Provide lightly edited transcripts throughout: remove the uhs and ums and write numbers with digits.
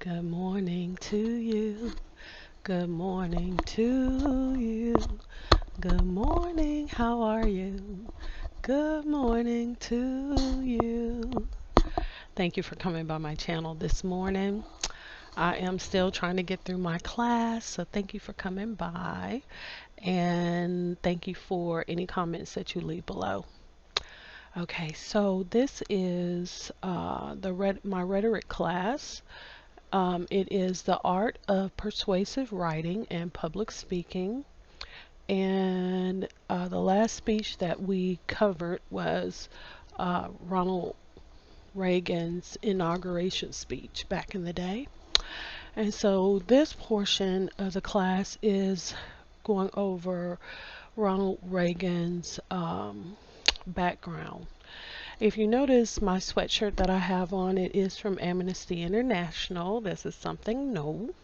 Good morning to you. Good morning to you. Good morning, how are you? Good morning to you. Thank you for coming by my channel this morning. I am still trying to get through my class, so thank you for coming by. And thank you for any comments that you leave below. Okay, so this is my rhetoric class. It is the art of persuasive writing and public speaking. And the last speech that we covered was Ronald Reagan's inauguration speech back in the day. And so this portion of the class is going over Ronald Reagan's background. If you notice, my sweatshirt that I have on, it is from Amnesty International. This is something new.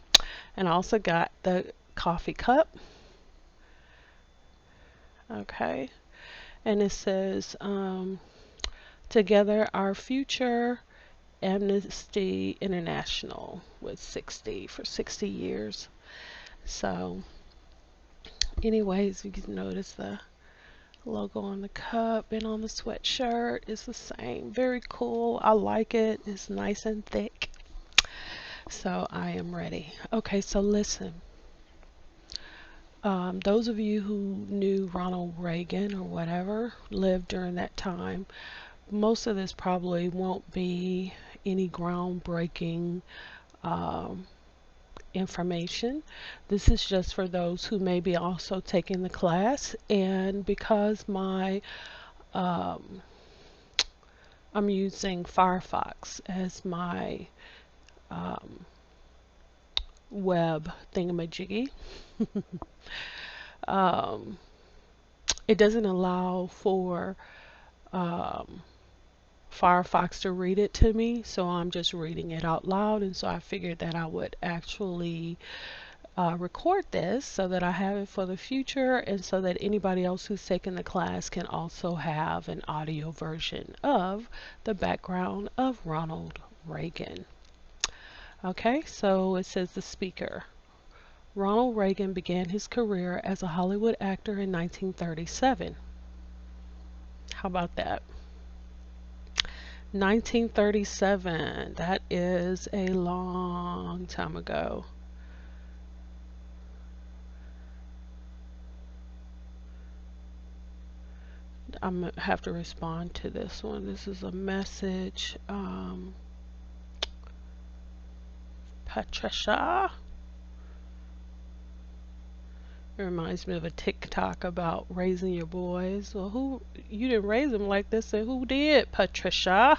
And I also got the coffee cup. Okay. And it says, Together Our Future, Amnesty International, with 60 for 60 years. So, anyways, you can notice the logo on the cup and on the sweatshirt is the same. Very cool. I like it. It's nice and thick. So I am ready. Okay, so listen. Those of you who knew Ronald Reagan or whatever lived during that time, most of this probably won't be any groundbreaking information. This is just for those who may be also taking the class, and because I'm using Firefox as my web thingamajiggy. It doesn't allow for Firefox to read it to me, so I'm just reading it out loud, and so I figured that I would actually record this so that I have it for the future, and so that anybody else who's taking the class can also have an audio version of the background of Ronald Reagan. Okay, so it says the speaker. Ronald Reagan began his career as a Hollywood actor in 1937. How about that? 1937, that is a long time ago. I'm gonna have to respond to this one. This is a message. Patricia. It reminds me of a TikTok about raising your boys. Well, you didn't raise them like this, and who did, Patricia?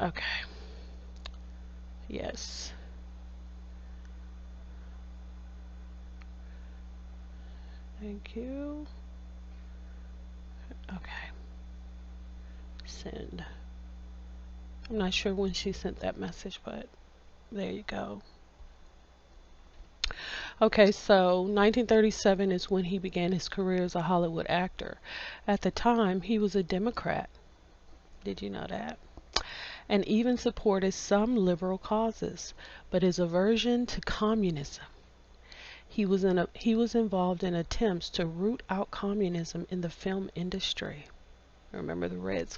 Okay. Yes. Thank you. Okay. Send. I'm not sure when she sent that message, but there you go. Okay, so 1937 is when he began his career as a Hollywood actor. At the time, he was a Democrat. Did you know that? And even supported some liberal causes, but his aversion to communism. He was involved in attempts to root out communism in the film industry. Remember the Red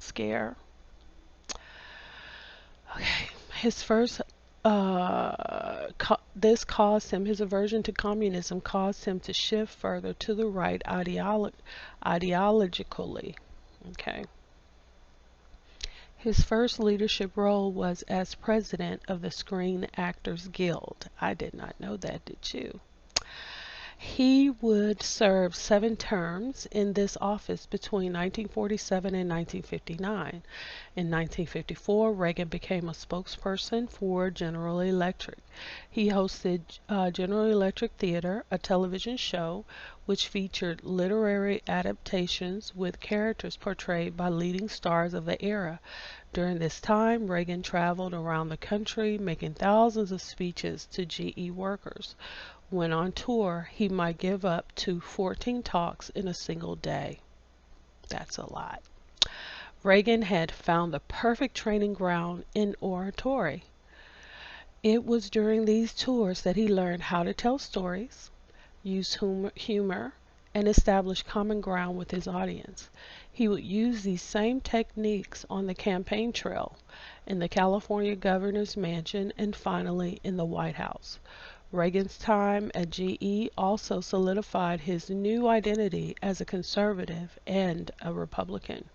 Scare? Okay, his first his aversion to communism caused him to shift further to the right ideologically. Okay. His first leadership role was as president of the Screen Actors Guild. I did not know that, did you? He would serve 7 terms in this office between 1947 and 1959. In 1954, Reagan became a spokesperson for General Electric. He hosted General Electric Theater, a television show which featured literary adaptations with characters portrayed by leading stars of the era. During this time, Reagan traveled around the country making thousands of speeches to GE workers. When on tour, he might give up to 14 talks in a single day. That's a lot. Reagan had found the perfect training ground in oratory. It was during these tours that he learned how to tell stories, use humor, and establish common ground with his audience. He would use these same techniques on the campaign trail, in the California governor's mansion, and finally in the White House. Reagan's time at GE also solidified his new identity as a conservative and a Republican.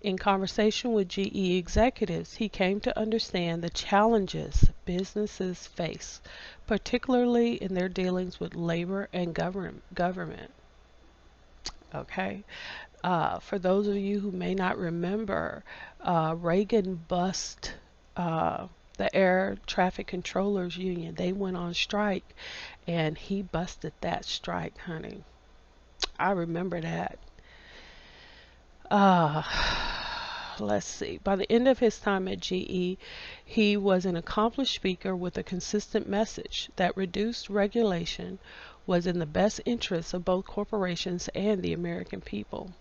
In conversation with GE executives, he came to understand the challenges businesses face, particularly in their dealings with labor and government. Okay, for those of you who may not remember, Reagan bust the Air Traffic Controllers Union. They went on strike, and he busted that strike, honey. I remember that. Uh, let's see. By the end of his time at GE, he was an accomplished speaker with a consistent message that reduced regulation was in the best interests of both corporations and the American people.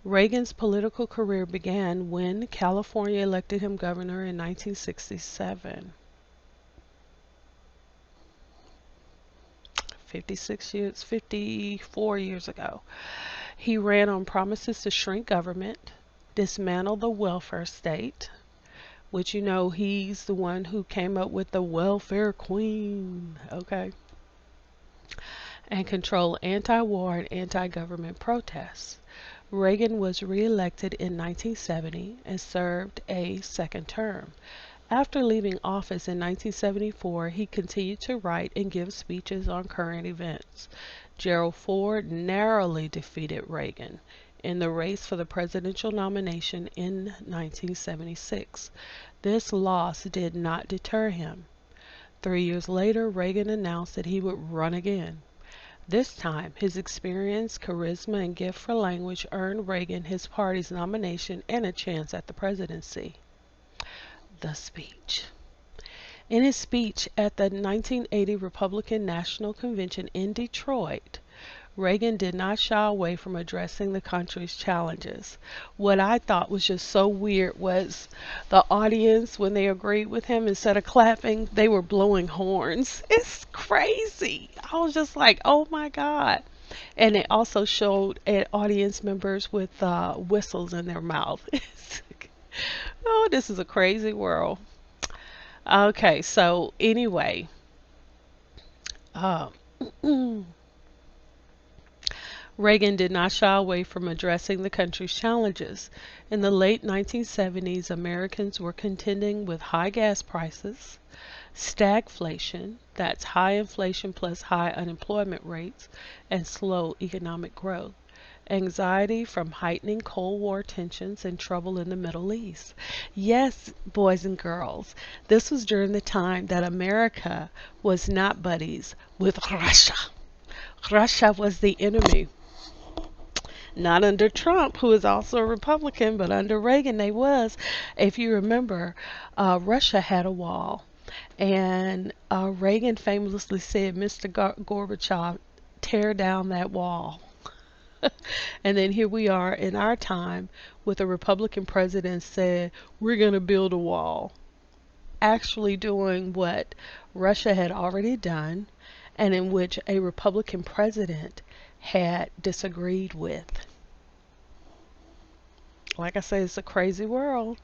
Reagan's political career began when California elected him governor in 1967. 54 years ago. He ran on promises to shrink government, dismantle the welfare state, which you know he's the one who came up with the welfare queen, okay, and control anti-war and anti-government protests. Reagan was re-elected in 1970 and served a second term. After leaving office in 1974, he continued to write and give speeches on current events. Gerald Ford narrowly defeated Reagan in the race for the presidential nomination in 1976. This loss did not deter him. 3 years later, Reagan announced that he would run again. This time, his experience, charisma, and gift for language earned Reagan his party's nomination and a chance at the presidency. The speech. In his speech at the 1980 Republican National Convention in Detroit, Reagan did not shy away from addressing the country's challenges. What I thought was just so weird was the audience, when they agreed with him, instead of clapping, they were blowing horns. It's crazy. I was just like, oh my God. And they also showed audience members with whistles in their mouth. Oh, this is a crazy world. Okay, so anyway, uh, Reagan did not shy away from addressing the country's challenges. In the late 1970s, Americans were contending with high gas prices, stagflation, that's high inflation plus high unemployment rates, and slow economic growth. Anxiety from heightening Cold War tensions and trouble in the Middle East. Yes, boys and girls, this was during the time that America was not buddies with Russia. Russia was the enemy. Not under Trump, who is also a Republican, but under Reagan they was. If you remember, Russia had a wall. And Reagan famously said, Mr. Gorbachev, tear down that wall. And then here we are in our time with a Republican president said, we're going to build a wall. Actually doing what Russia had already done and in which a Republican president had disagreed with. Like I say, it's a crazy world.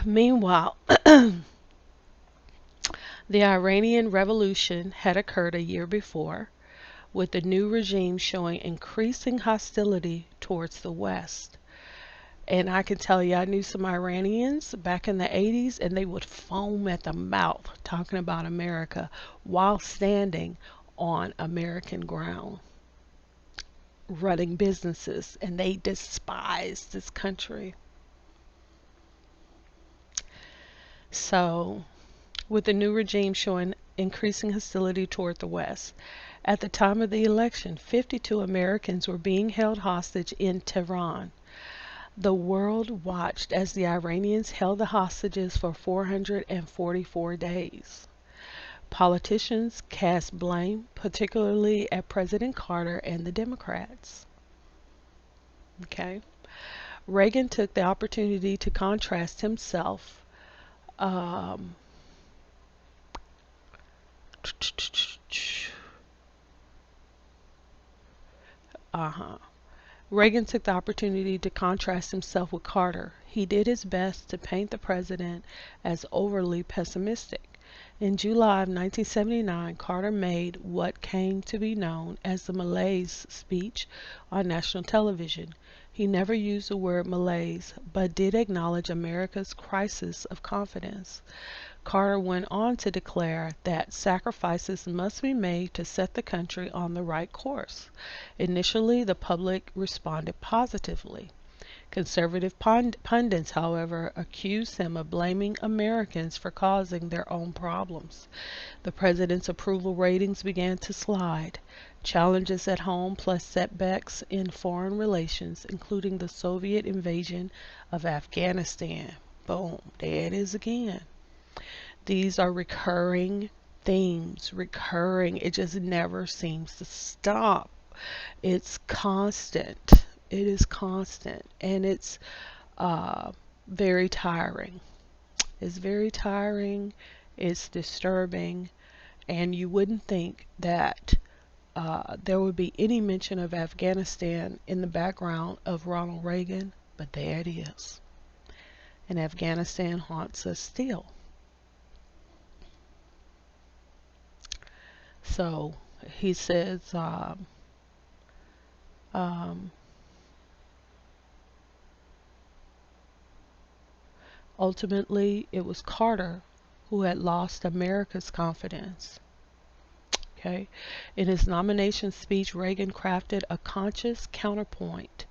Meanwhile, the Iranian Revolution had occurred a year before, with the new regime showing increasing hostility towards the West. And I can tell you, I knew some Iranians back in the 80s, and they would foam at the mouth talking about America while standing on American ground, running businesses, and they despised this country. So, with the new regime showing increasing hostility toward the West, at the time of the election, 52 Americans were being held hostage in Tehran. The world watched as the Iranians held the hostages for 444 days. Politicians cast blame, particularly at President Carter and the Democrats. Okay. Reagan took the opportunity to contrast himself Um, uh-huh. Reagan took the opportunity to contrast himself with Carter. He did his best to paint the president as overly pessimistic. In July of 1979, Carter made what came to be known as the malaise speech on national television. He never used the word malaise, but did acknowledge America's crisis of confidence. Carter went on to declare that sacrifices must be made to set the country on the right course. Initially, the public responded positively. Conservative pundits, however, accused him of blaming Americans for causing their own problems. The president's approval ratings began to slide. Challenges at home plus setbacks in foreign relations, including the Soviet invasion of Afghanistan. Boom, there it is again. These are recurring themes, recurring. It just never seems to stop. It's constant. It is constant, and it's very tiring. It's very tiring. It's disturbing, and you wouldn't think that there would be any mention of Afghanistan in the background of Ronald Reagan, but there it is. And Afghanistan haunts us still. So he says, ultimately, it was Carter who had lost America's confidence. Okay. In his nomination speech, Reagan crafted a conscious counterpoint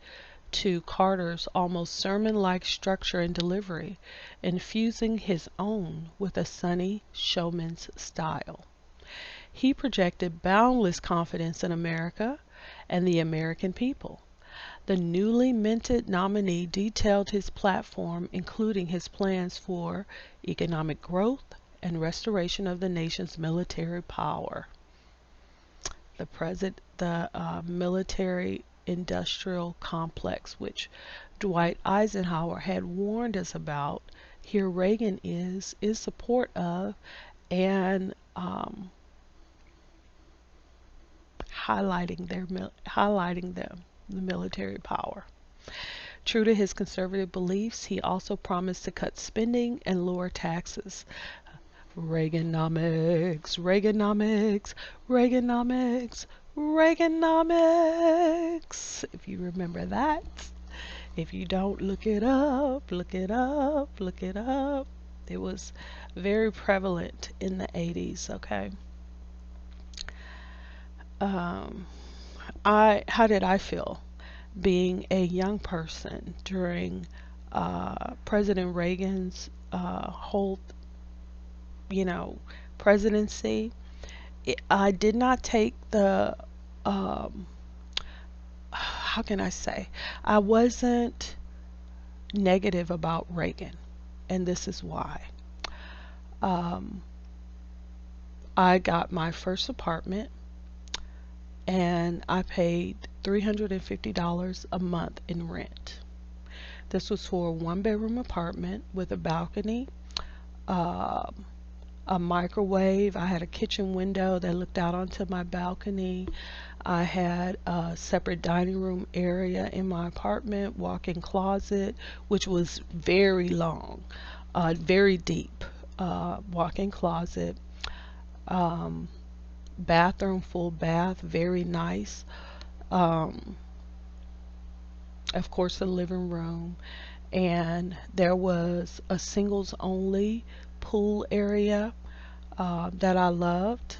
to Carter's almost sermon-like structure and delivery, infusing his own with a sunny showman's style. He projected boundless confidence in America and the American people. The newly minted nominee detailed his platform, including his plans for economic growth and restoration of the nation's military power. The military industrial complex, which Dwight Eisenhower had warned us about, here Reagan is in support of and highlighting them, the military power. True to his conservative beliefs, he also promised to cut spending and lower taxes. Reaganomics, Reaganomics, Reaganomics, Reaganomics. If you remember that. If you don't, look it up, look it up, look it up. It was very prevalent in the 80s, okay? How did I feel being a young person during President Reagan's whole, presidency? I did not take the, how can I say? I wasn't negative about Reagan, and this is why. I got my first apartment, and I paid $350 a month in rent. This was for a one-bedroom apartment with a balcony, a microwave. I had a kitchen window that looked out onto my balcony. I had a separate dining room area in my apartment, walk-in closet, which was very long, very deep, walk-in closet, bathroom, full bath, very nice. Of course, the living room, and there was a singles only pool area that I loved,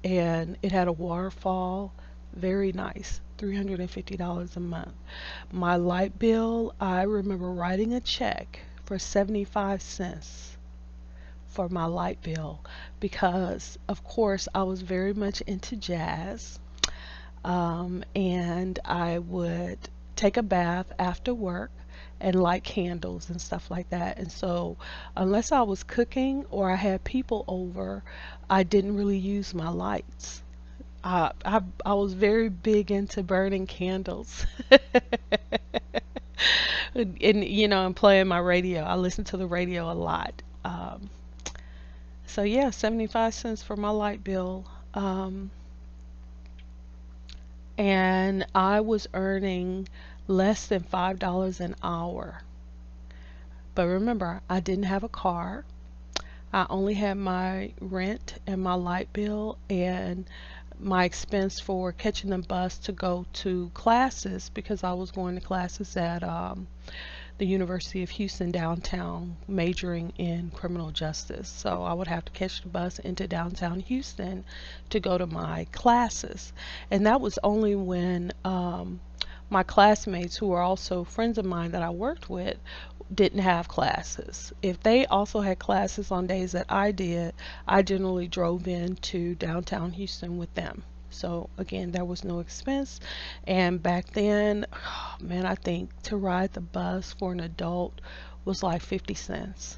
and it had a waterfall. Very nice. $350 a month. My light bill, I remember writing a check for 75 cents for my light bill, because of course I was very much into jazz, and I would take a bath after work and light candles and stuff like that. And so unless I was cooking or I had people over, I didn't really use my lights. I was very big into burning candles. And and playing my radio. I listened to the radio a lot. Um, so yeah, 75 cents for my light bill. And I was earning less than $5 an hour. But remember, I didn't have a car. I only had my rent and my light bill and my expense for catching the bus to go to classes, because I was going to classes at the University of Houston downtown, majoring in criminal justice. So I would have to catch the bus into downtown Houston to go to my classes. And that was only when my classmates, who were also friends of mine that I worked with, didn't have classes. If they also had classes on days that I did, I generally drove into downtown Houston with them. So again, there was no expense. And back then, oh man, I think to ride the bus for an adult was like 50 cents.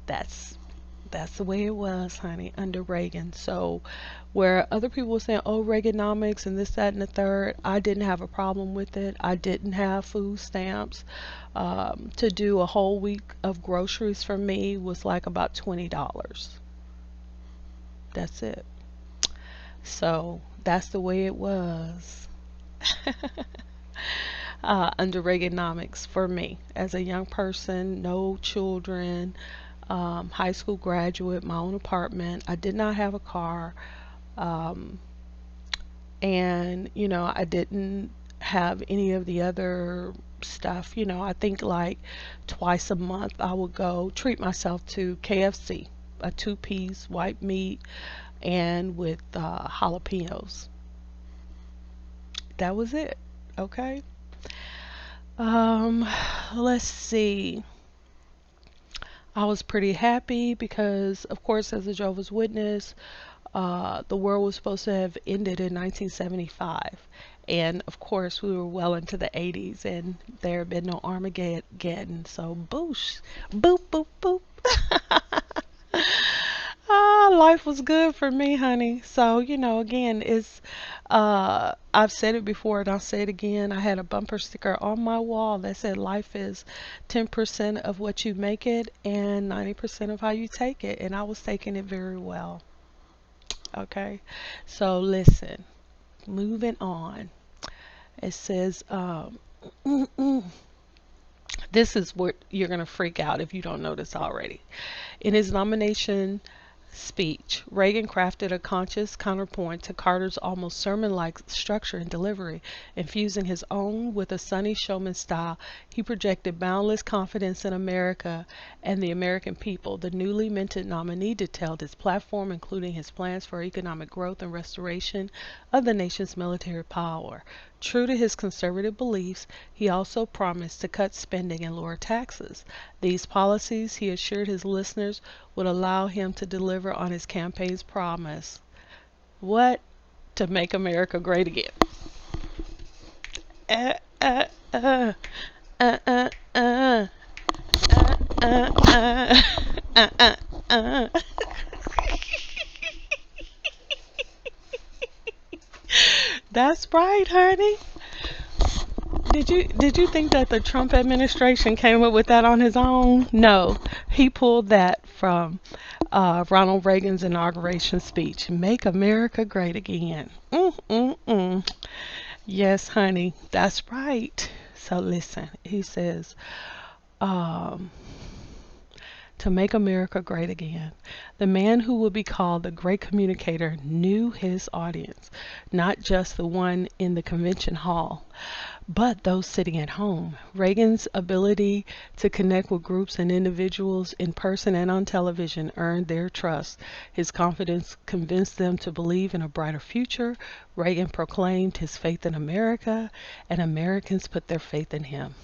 That's that's the way it was, honey, under Reagan. So where other people were saying, oh, Reaganomics and this, that, and the third, I didn't have a problem with it. I didn't have food stamps. To do a whole week of groceries for me was like about $20. That's it. So that's the way it was under Reaganomics for me as a young person, no children, high school graduate, my own apartment. I did not have a car. Um, and, I didn't have any of the other stuff. I think like twice a month I would go treat myself to KFC, a two-piece white meat and with jalapenos. That was it. Okay. Um, let's see. I was pretty happy because, of course, as a Jehovah's Witness, the world was supposed to have ended in 1975. And of course, we were well into the 80s and there had been no Armageddon. So, boosh, boop, boop, boop. Life was good for me, honey. So, again, I've said it before and I'll say it again. I had a bumper sticker on my wall that said life is 10% of what you make it and 90% of how you take it. And I was taking it very well. Okay. So, listen, moving on. It says, this is what you're going to freak out if you don't know this already. In his nomination speech, Reagan crafted a conscious counterpoint to Carter's almost sermon-like structure and delivery. Infusing his own with a sunny showman style, he projected boundless confidence in America and the American people. The newly minted nominee detailed his platform, including his plans for economic growth and restoration of the nation's military power. True to his conservative beliefs, he also promised to cut spending and lower taxes. These policies, he assured his listeners, would allow him to deliver on his campaign's promise. What? To make America great again. Uh, uh, uh, uh, uh, uh, uh, uh, uh, uh. That's right, honey. Did you think that the Trump administration came up with that on his own? No, he pulled that from Ronald Reagan's inauguration speech. Make America great again. Yes, honey, that's right. So listen, he says, um, to make America great again. The man who will be called the great communicator knew his audience, not just the one in the convention hall, but those sitting at home. Reagan's ability to connect with groups and individuals in person and on television earned their trust. His confidence convinced them to believe in a brighter future. Reagan proclaimed his faith in America, and Americans put their faith in him.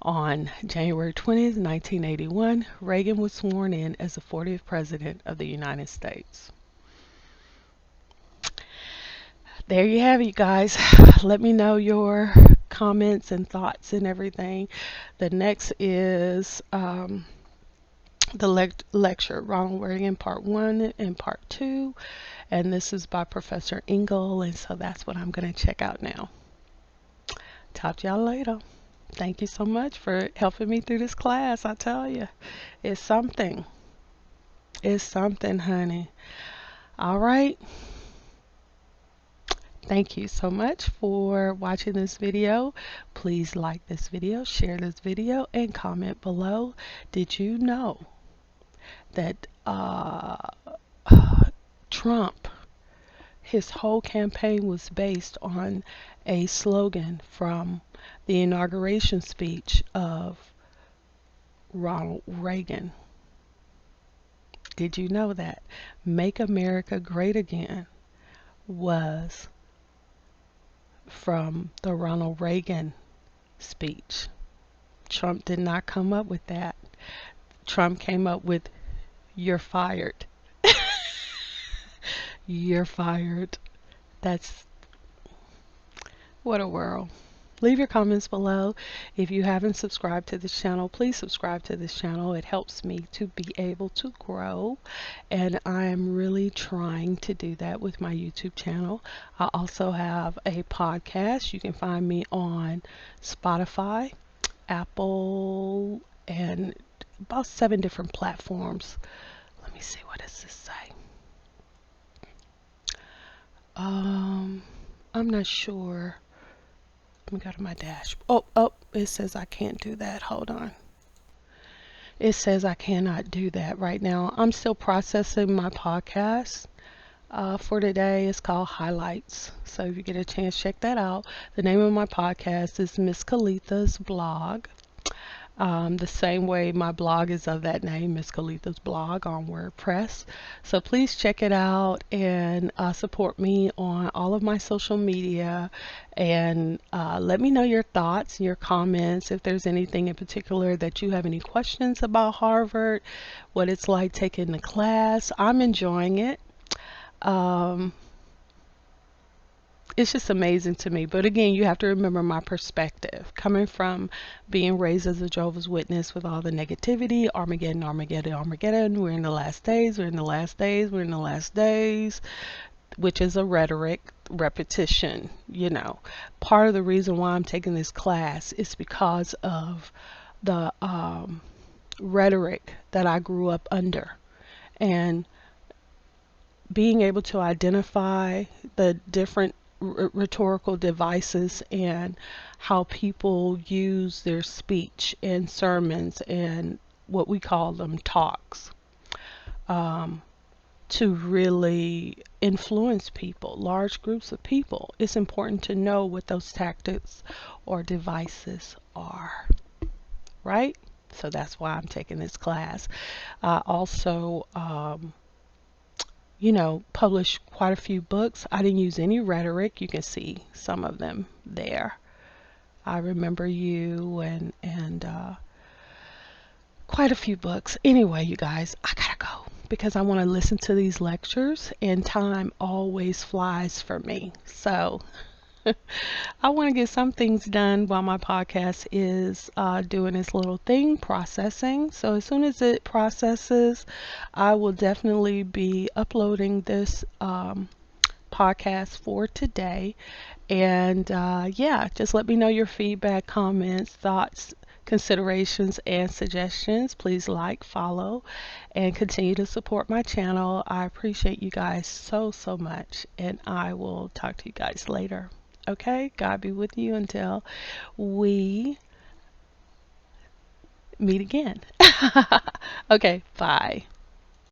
On January 20th, 1981, Reagan was sworn in as the 40th President of the United States. There you have it, you guys. Let me know your comments and thoughts and everything. The next is the lecture, Ronald Reagan, Part 1 and Part 2. And this is by Professor Engel, and so that's what I'm going to check out now. Talk to y'all later. Thank you so much for helping me through this class. I tell you, it's something. It's something, honey. All right. Thank you so much for watching this video. Please like this video, share this video, and comment below. Did you know that Trump, his whole campaign was based on a slogan from the inauguration speech of Ronald Reagan? Did you know that Make America Great Again was from the Ronald Reagan speech? Trump did not come up with that. Trump came up with "You're fired." You're fired. That's what a world. Leave your comments below. If you haven't subscribed to this channel, please subscribe to this channel. It helps me to be able to grow, and I am really trying to do that with my YouTube channel. I also have a podcast. You can find me on Spotify, Apple, and about 7 different platforms. Let me see, what does this say? I'm not sure. Let me go to my dash. Oh, it says I can't do that. Hold on. It says I cannot do that right now. I'm still processing my podcast for today. It's called Highlights. So if you get a chance, check that out. The name of my podcast is Miss Coletha's Blog. The same way my blog is of that name, Miss Coletha's Blog, on WordPress. So please check it out and support me on all of my social media, and let me know your thoughts, your comments, if there's anything in particular that you have any questions about Harvard, what it's like taking the class. I'm enjoying it. It's just amazing to me. But again, you have to remember my perspective. Coming from being raised as a Jehovah's Witness with all the negativity, Armageddon, Armageddon, Armageddon, we're in the last days, we're in the last days, we're in the last days, which is a rhetoric, repetition, you know. Part of the reason why I'm taking this class is because of the rhetoric that I grew up under, and being able to identify the different rhetorical devices and how people use their speech and sermons and what we call them talks to really influence people, large groups of people. It's important to know what those tactics or devices are, right? So that's why I'm taking this class. I also you know, published quite a few books. I didn't use any rhetoric. You can see some of them there. I Remember You and quite a few books. Anyway, you guys, I gotta go because I want to listen to these lectures, and time always flies for me. So I want to get some things done while my podcast is doing its little thing, processing. So as soon as it processes, I will definitely be uploading this podcast for today. And yeah, just let me know your feedback, comments, thoughts, considerations, and suggestions. Please like, follow, and continue to support my channel. I appreciate you guys so much, and I will talk to you guys later. Okay, God be with you until we meet again. Okay, bye.